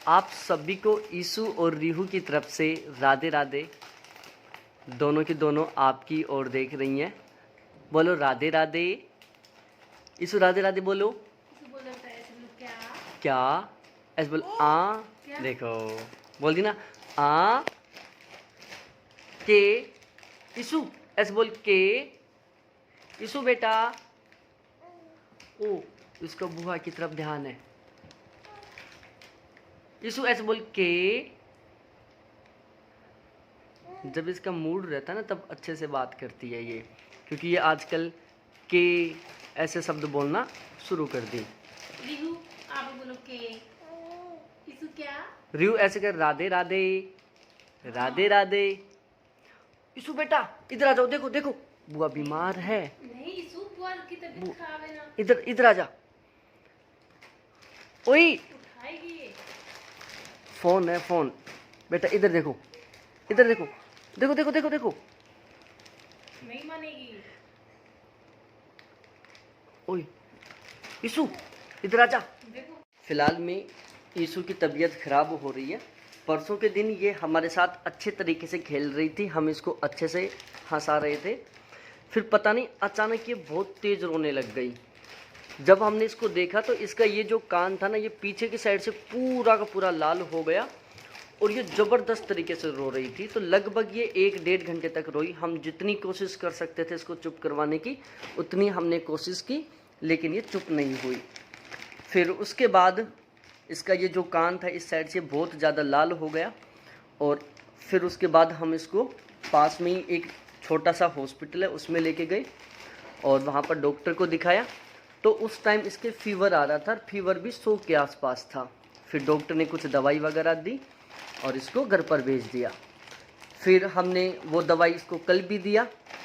आप सभी को ईशु और रिहू की तरफ से राधे राधे। दोनों की दोनों आपकी ओर देख रही हैं। बोलो राधे राधे। ईशु राधे राधे बोलो। क्या क्या ऐसे बोल आ। देखो बोल दी ना आ के। ईशु ऐसे बोल के। ईशु बेटा। ओ इसका बुआ की तरफ ध्यान है। ईशु ऐसे बोल के। जब इसका मूड रहता है ना तब अच्छे से बात करती है ये, क्योंकि ये आजकल के ऐसे शब्द बोलना शुरू कर दी। रिहू आप बोलो के। ईशु क्या? रिहू ऐसे कर राधे राधे राधे राधे। ईशु बेटा इधर आ जाओ, देखो देखो बुआ बीमार है। नहीं ईशु बुआ की तबीयत खराब है ना। इधर इधर आ जा। ओए उठाएगी। फोन है फोन। बेटा इधर देखो, इधर देखो देखो देखो देखो देखो। नहीं मानेगी। ओए ईशु इधर आ जा। देखो फिलहाल में ईशु की तबीयत खराब हो रही है। परसों के दिन ये हमारे साथ अच्छे तरीके से खेल रही थी, हम इसको अच्छे से हंसा रहे थे। फिर पता नहीं अचानक ये बहुत तेज रोने लग गई। जब हमने इसको देखा तो इसका ये जो कान था ना, ये पीछे की साइड से पूरा का पूरा लाल हो गया और ये ज़बरदस्त तरीके से रो रही थी। तो लगभग ये 1-1.5 घंटे तक रोई। हम जितनी कोशिश कर सकते थे इसको चुप करवाने की उतनी हमने कोशिश की, लेकिन ये चुप नहीं हुई। फिर उसके बाद इसका ये जो कान था इस साइड से बहुत ज़्यादा लाल हो गया और फिर उसके बाद हम इसको पास में ही एक छोटा सा हॉस्पिटल है उसमें लेके गए और वहाँ पर डॉक्टर को दिखाया। तो उस टाइम इसके फीवर आ रहा था, फीवर भी 100 के आसपास था। फिर डॉक्टर ने कुछ दवाई वगैरह दी और इसको घर पर भेज दिया। फिर हमने वो दवाई इसको कल भी दिया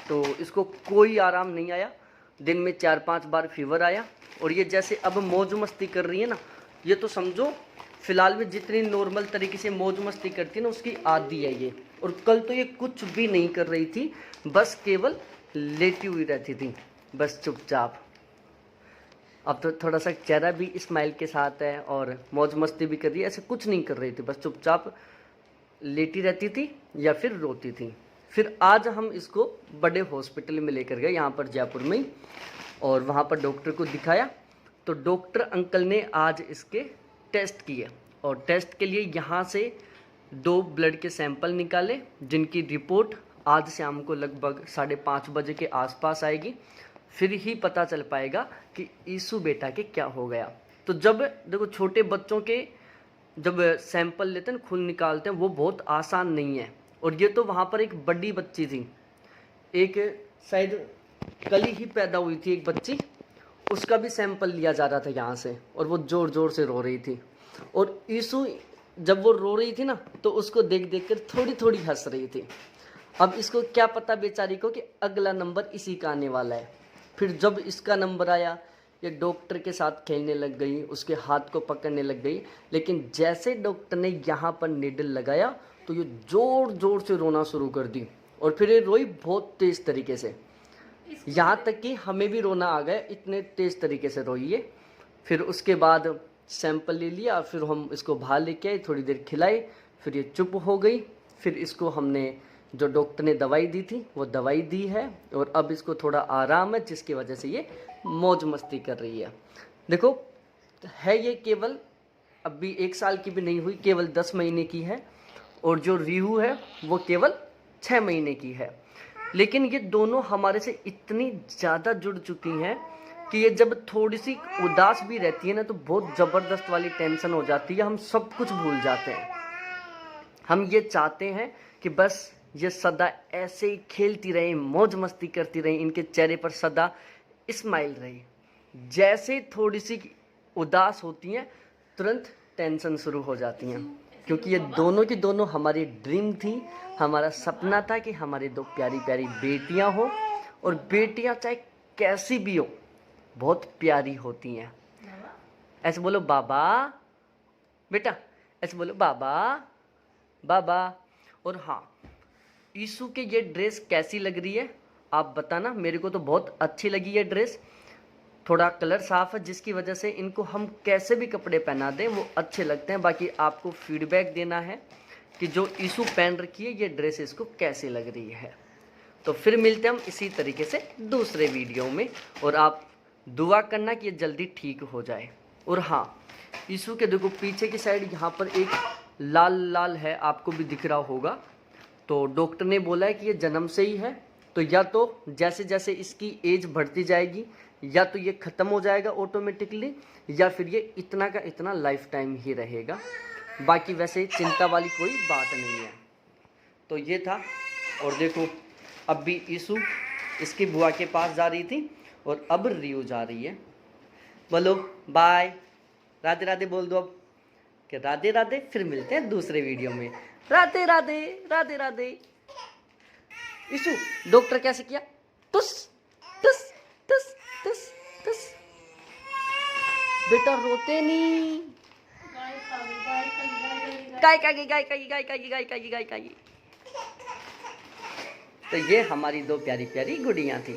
तो इसको कोई आराम नहीं आया। दिन में 4-5 बार फीवर आया और ये जैसे अब मौज मस्ती कर रही है ना, ये तो समझो फिलहाल में जितनी नॉर्मल तरीके से मौज मस्ती करती है ना उसकी आदी है ये। और कल तो ये कुछ भी नहीं कर रही थी, बस केवल लेटी हुई रहती थी, बस चुपचाप। अब तो थोड़ा सा चेहरा भी स्माइल के साथ है और मौज मस्ती भी कर रही है। ऐसे कुछ नहीं कर रही थी, बस चुपचाप लेटी रहती थी या फिर रोती थी। फिर आज हम इसको बड़े हॉस्पिटल में लेकर गए यहाँ पर जयपुर में ही, और वहाँ पर डॉक्टर को दिखाया। तो डॉक्टर अंकल ने आज इसके टेस्ट किए और टेस्ट के लिए यहाँ से 2 ब्लड के सैंपल निकाले, जिनकी रिपोर्ट आज शाम को लगभग 5:30 बजे के आसपास आएगी। फिर ही पता चल पाएगा कि ईशु बेटा के क्या हो गया। तो जब देखो छोटे बच्चों के जब सैंपल लेते हैं खून निकालते हैं वो बहुत आसान नहीं है। और ये तो वहाँ पर एक बड़ी बच्ची थी, एक शायद कल ही पैदा हुई थी एक बच्ची, उसका भी सैंपल लिया जा रहा था यहाँ से और वो ज़ोर ज़ोर से रो रही थी। और ईशु जब वो रो रही थी ना तो उसको देख देख कर थोड़ी थोड़ी हंस रही थी। अब इसको क्या पता बेचारी को कि अगला नंबर इसी का आने वाला है। फिर जब इसका नंबर आया ये डॉक्टर के साथ खेलने लग गई, उसके हाथ को पकड़ने लग गई। लेकिन जैसे डॉक्टर ने यहाँ पर नीडल लगाया तो ये ज़ोर ज़ोर से रोना शुरू कर दी और फिर ये रोई बहुत तेज़ तरीके से, यहाँ तक कि हमें भी रोना आ गया, इतने तेज़ तरीके से रोई ये। फिर उसके बाद सैंपल ले लिया, फिर हम इसको बाहर लेके आए, थोड़ी देर खिलाई, फिर ये चुप हो गई। फिर इसको हमने जो डॉक्टर ने दवाई दी थी वो दवाई दी है और अब इसको थोड़ा आराम है, जिसकी वजह से ये मौज मस्ती कर रही है। देखो है ये केवल अभी 1 साल की भी नहीं हुई, केवल 10 महीने की है। और जो रिहू है वो केवल 6 महीने की है। लेकिन ये दोनों हमारे से इतनी ज़्यादा जुड़ चुकी हैं कि ये जब थोड़ी सी उदास भी रहती है ना तो बहुत ज़बरदस्त वाली टेंशन हो जाती है, हम सब कुछ भूल जाते हैं। हम ये चाहते हैं कि बस ये सदा ऐसे ही खेलती रहे, मौज मस्ती करती रहे, इनके चेहरे पर सदा स्माइल रहे। जैसे थोड़ी सी उदास होती हैं तुरंत टेंशन शुरू हो जाती हैं, क्योंकि ये दोनों की दोनों हमारी ड्रीम थी, हमारा सपना था कि हमारी 2 प्यारी प्यारी बेटियां हो। और बेटियां चाहे कैसी भी हो बहुत प्यारी होती हैं। ऐसे बोलो बाबा बेटा, ऐसे बोलो बाबा बाबा। और हाँ, ईशु के ये ड्रेस कैसी लग रही है आप बताना, मेरे को तो बहुत अच्छी लगी ये ड्रेस। थोड़ा कलर साफ है, जिसकी वजह से इनको हम कैसे भी कपड़े पहना दें वो अच्छे लगते हैं। बाकी आपको फीडबैक देना है कि जो ईशू पहन रखी है ये ड्रेस इसको कैसे लग रही है। तो फिर मिलते हैं हम इसी तरीके से दूसरे वीडियो में, और आप दुआ करना कि ये जल्दी ठीक हो जाए। और हाँ, ईशू के देखो पीछे की साइड यहाँ पर एक लाल लाल है, आपको भी दिख रहा होगा। तो डॉक्टर ने बोला है कि ये जन्म से ही है, तो या तो जैसे जैसे इसकी एज बढ़ती जाएगी या तो ये ख़त्म हो जाएगा ऑटोमेटिकली, या फिर ये इतना का इतना लाइफ टाइम ही रहेगा। बाकी वैसे चिंता वाली कोई बात नहीं है। तो ये था। और देखो अब भी ईशू इसकी बुआ के पास जा रही थी और अब रियू जा रही है। बोलो बाय, राधे राधे बोल दो अब कि राधे राधे। फिर मिलते हैं दूसरे वीडियो में। राधे राधे राधे राधे। ईशू डॉक्टर कैसे किया? तुस तुस तुस तुस तुस। बेटा रोते नहीं। गाय कागी गाय कागी गाय कागी गाय कागी गाय कागी। तो ये हमारी दो प्यारी प्यारी गुड़ियाँ थी।